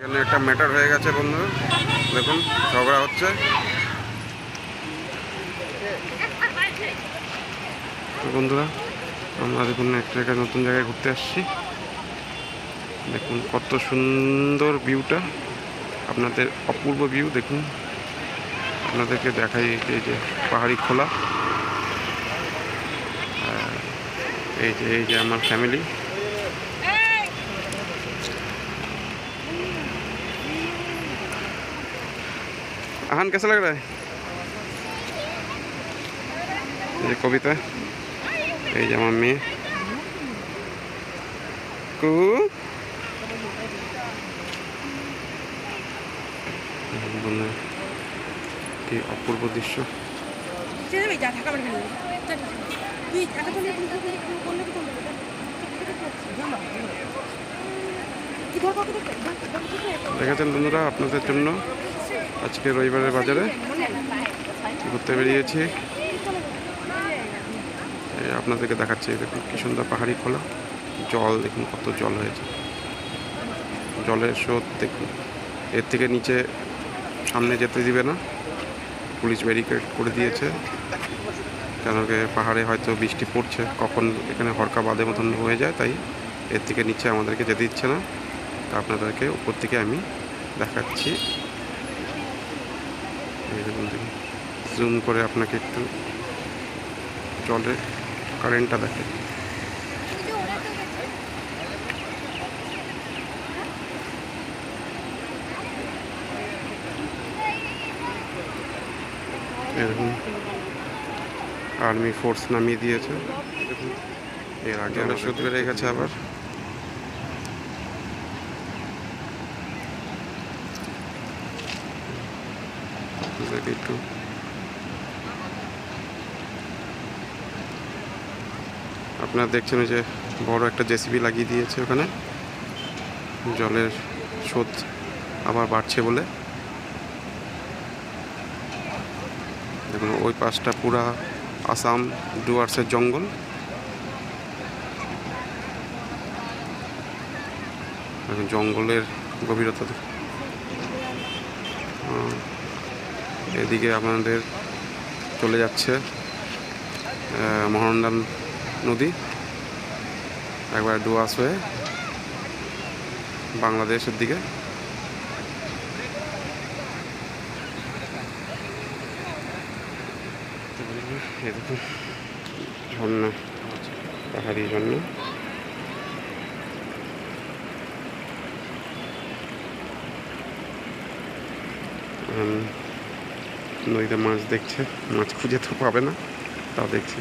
এখানে একটা ম্যাটার হয়ে গেছে বন্ধুরা, দেখুন ঝগড়া হচ্ছে। তো বন্ধুরা আমরা দেখুন একটা জায়গায় নতুন জায়গায় ঘুরতে আসছি। দেখুন কত সুন্দর ভিউটা, আপনাদের অপূর্ব ভিউ। দেখুন আপনাদেরকে দেখাই, এই যে পাহাড়ি খোলা, এই যে আমার ফ্যামিলি। আহান कैसा लग रहा है? ये कविता, এই যে আমার মেয়ে কু। কি অপূর্ব দৃশ্য। দেখেছেন বন্ধুরা, আপনাদের জন্য আজকে রবিবারের বাজারে ঘুরতে বেরিয়েছি। আপনাদেরকে দেখাচ্ছি, দেখুন কি সুন্দর পাহাড়ি খোলা, জল দেখুন কত জল হয়েছে, জলের স্রোত দেখুন। এর থেকে নিচে সামনে যেতে দিবে না, পুলিশ ব্যারিকেড করে দিয়েছে, কেন কি পাহাড়ে হয়তো বৃষ্টি পড়ছে, কখন এখানে হরকা বাঁধের মতন হয়ে যায়, তাই এর থেকে নিচে আমাদেরকে যেতে দিচ্ছে না। তা আপনাদেরকে উপর থেকে আমি দেখাচ্ছি, জুম করে আপনাকে একটু জলের কারেন্টটা দেখে। এরকম আর্মি ফোর্স নামিয়ে দিয়েছে। দেখুন এর আগে আমরা স্রোত বেড়ে গেছে আবার। একটু আপনারা দেখছেন যে বড় একটা জেসিবি লাগিয়ে দিয়েছে ওখানে, জলের স্রোত আবার বাড়ছে বলে। দেখুন ওই পাশটা পুরা আসাম ডুয়ার্সের জঙ্গল। জঙ্গলের গভীরতা এদিকে আপনাদের চলে যাচ্ছে মহানন্দা নদী, একবার ডুয়ার্স হয়ে বাংলাদেশের দিকে। এই দেখুন ঝর্ণা, পাহাড়ি ঝর্ণা। নদীতে মাছ দেখছে, মাছ খুঁজে তো পাবে না, তাও দেখছে।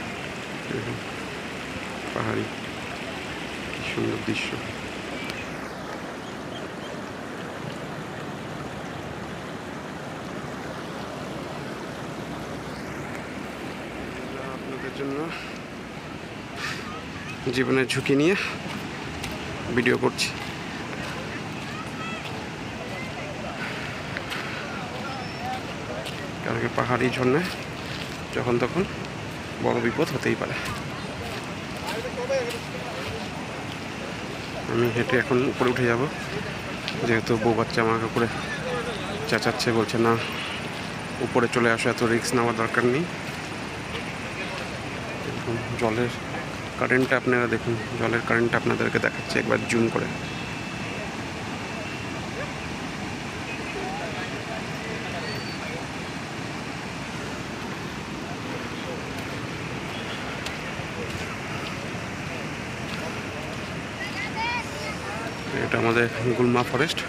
পাহাড়ি কি সুন্দর দৃশ্য। আপনাদের জন্য জীবনের ঝুঁকি নিয়ে ভিডিও করছি। কারণ পাহাড়ি ঝর্ণায় যখন তখন বড় বিপদ হতেই পারে। আমি হেঁটে এখন উপরে উঠে যাব, যেহেতু বউ বাচ্চা আমাকে উপরে চেঁচাচ্ছে, বলছে না উপরে চলে আসো, এত রিস্ক নেওয়ার দরকার নেই। জলের কারেন্টটা আপনারা দেখুন, জলের কারেন্টটা আপনাদেরকে দেখাচ্ছে একবার জুম করে। এটা আমাদের গুলমা ফরেস্ট।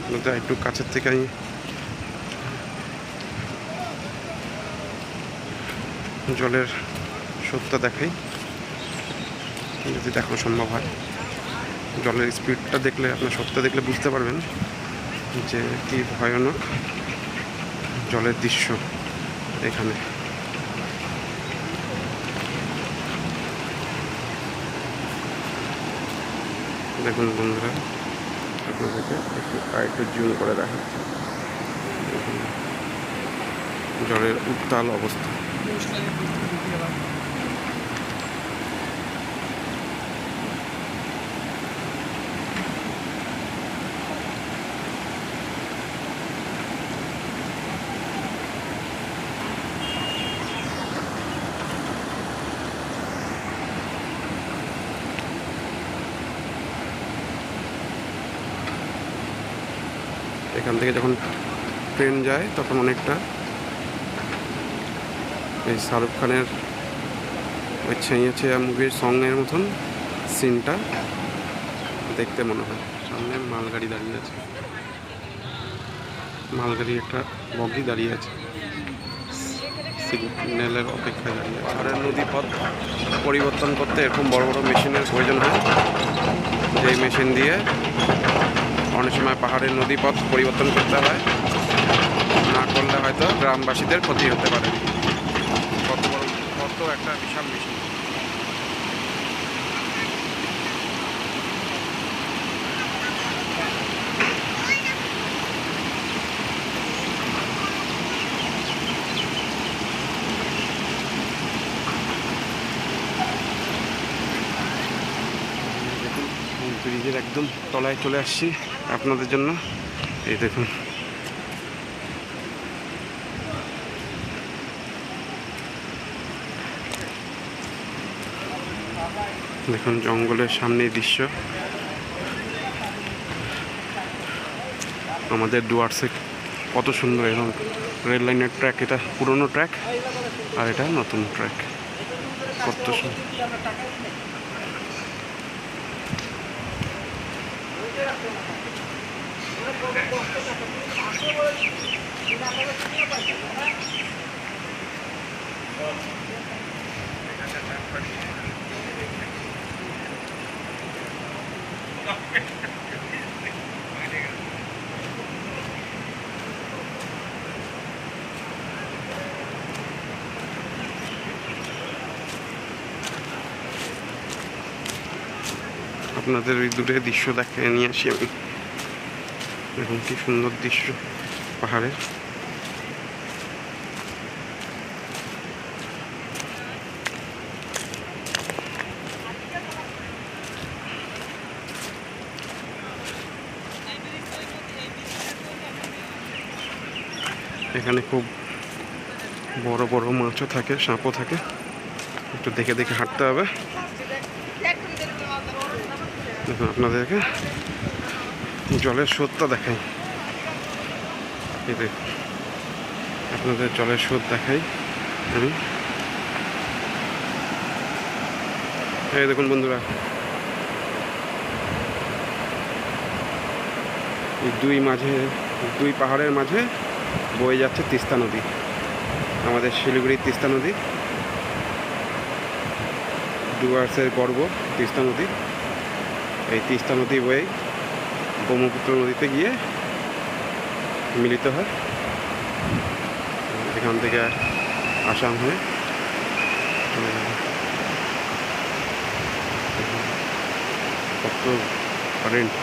আপনাদের একটু কাছের থেকে আমি জলের স্রোতটা দেখাই, যদি দেখানো সম্ভব হয়। জলের স্পিডটা দেখলে, আপনার সত্যি দেখলে বুঝতে পারবেন যে কি ভয়ানক জলের দৃশ্য এখানে। দেখুন বন্ধুরা, আপনাদেরকে একটু জুম করে দেখাচ্ছি জলের উত্তাল অবস্থা। এখান থেকে যখন ট্রেন যায় তখন অনেকটা এই শাহরুখ খানের ওই ছেঁয়ে ছেঁয়া মুভির সঙ্গের মতন সিনটা দেখতে মনে হয়। সামনে মালগাড়ি দাঁড়িয়ে আছে, মালগাড়ি একটা বগি দাঁড়িয়ে আছে, সিগন্যালের অপেক্ষায় দাঁড়িয়ে আছে। পাহাড়ের নদীপথ পরিবর্তন করতে এরকম বড় বড় মেশিনের প্রয়োজন হয়, যেই মেশিন দিয়ে অনেক সময় পাহাড়ের নদীপথ পরিবর্তন করতে হয়। না করলে হয়তো গ্রামবাসীদের ক্ষতি হতে পারে। কত একটা বিশাল মেশিন। ব্রিজের একদম তলায় চলে আসছি আপনাদের জন্য। এই দেখুন, দেখুন জঙ্গলের সামনে দৃশ্য। আমাদের ডুয়ার্সে কত সুন্দর এরকম রেল লাইনের ট্র্যাক। এটা পুরনো ট্র্যাক আর এটা নতুন ট্র্যাক, কত সুন্দর। আপনাদের ওই দূরে দৃশ্য দেখে নিয়ে আসি আমি। দেখুন কি সুন্দর দৃশ্য পাহাড়ের। এখানে খুব বড় বড় মাছও থাকে, সাপও থাকে, একটু দেখে দেখে হাঁটতে হবে। দেখুন আপনাদেরকে জলের স্রোতটা দেখাই, এই দেখুন আপনাদের জলের স্রোত দেখাই আমি। এই দেখুন বন্ধুরা, এই দুই পাহাড়ের মাঝে বয়ে যাচ্ছে তিস্তা নদী, আমাদের শিলিগুড়ির তিস্তা নদী, ডুয়ার্সের গর্ব তিস্তা নদী। এই তিস্তা নদী বয়ে ব্রহ্মপুত্র নদীতে গিয়ে মিলিত হয়, এখান থেকে আসাম হয়ে কত কারেন্ট।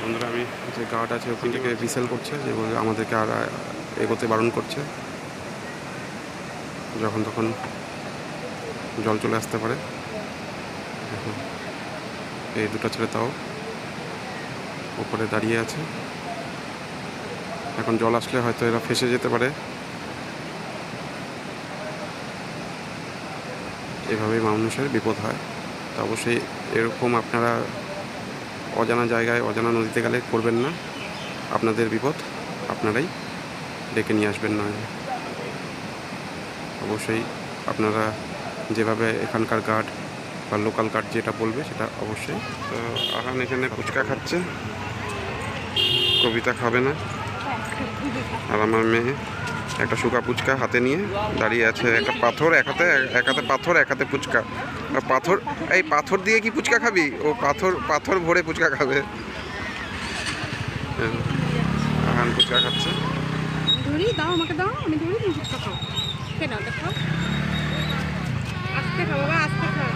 বন্ধুরা, আমি যে গার্ড আছে ওখান থেকে রিসেল করছে, যে আমাদেরকে আর এগোতে বারণ করছে, যখন তখন জল চলে আসতে পারে। দেখুন এই দুটো ছেলে তাও উপরে দাঁড়িয়ে আছে, এখন জল আসলে হয়তো এরা ফেসে যেতে পারে। এভাবেই মানুষের বিপদ হয়। তো অবশ্যই এরকম আপনারা অজানা জায়গায় অজানা নদীতে গেলে করবেন না, আপনাদের বিপদ আপনারাই ডেকে নিয়ে আসবেন না। অবশ্যই আপনারা যেভাবে এখানকার গার্ড বা লোকাল গার্ড যেটা বলবে সেটা অবশ্যই। তো আহান এখানে ফুচকা খাচ্ছে, কবিতা খাবে না, আর আমার মেয়ে একটা শুকা ফুচকা হাতে নিয়ে দাঁড়িয়ে আছে। একটা পাথর এক হাতে পাথর এক হাতে ফুচকা। আর পাথর, এই পাথর দিয়ে কি ফুচকা খাবি? ও পাথর পাথর ভরে ফুচকা খাবে। হ্যাঁ, আহান ফুচকা খাচ্ছে। ধরি দাও, আমাকে দাও, আমি ধরি, তুমি ফুচকা খাও। খেয়ে নাও, দেখো আস্তে খাও বাবা, আস্তে খাও।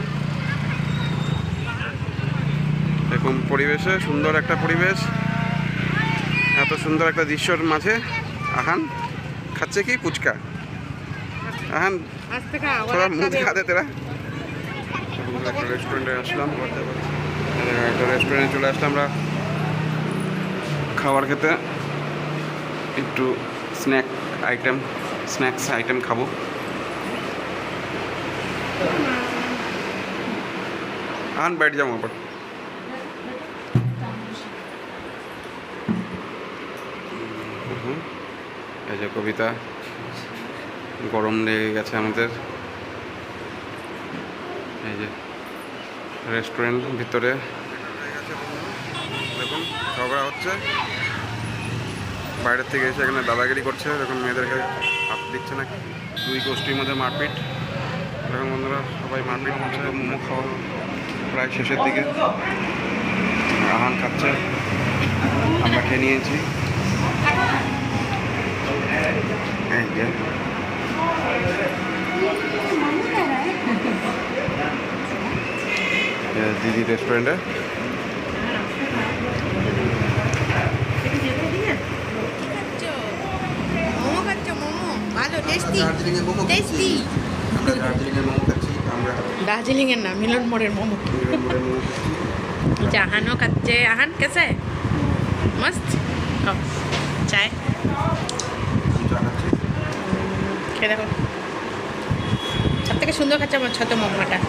এরকম পরিবেশে, সুন্দর একটা পরিবেশ, এত সুন্দর একটা দৃশ্যর মাঝে আহান খাচ্ছে কি ফুচকা। আহান আস্তে খাও, थोड़ा मुंह दिखा दे तेरा। একটা রেস্টুরেন্টে আসলাম, একটা রেস্টুরেন্টে চলে আসলাম আমরা খাবার খেতে। একটু স্ন্যাক্স আইটেম খাবো। আন बैठ जाओ वहाँ पर। এই যে কবিতা, গরম লেগে গেছে আমাদের। এই যে রেস্টুরেন্ট ভিতরে দেখুন ঝগড়া হচ্ছে, বাইরের থেকে এসে এখানে দাদাগিরি করছে। দেখুন মেয়েদেরকে হাত দিচ্ছে না, দুই গোষ্ঠীর মধ্যে মারপিট। দেখুন বন্ধুরা সবাই মারপিট করছে। মোমো খাওয়া প্রায় শেষের দিকে, আহান খাচ্ছে, আমরা খেয়ে নিয়েছি। এই যে দিদি রেস্টুরেন্টে মোমো খাচ্ছ? মোমো ভালো, টেস্টি দার্জিলিংয়ের মোমো টেস্টি। আমরা দার্জিলিংয়ের মোমো খাচ্ছি। আমরা দার্জিলিংয়ের না, মিলন মোড়ের মোমো। মিরপুরের মোমো খাচ্ছি। আহানও খাচ্ছে। আহান কেসে মস্ত। খাও চায়, চা খাচ্ছি। খেয়ে দেখো। সব থেকে সুন্দর খাচ্ছে আমার ছোট মোমোটা।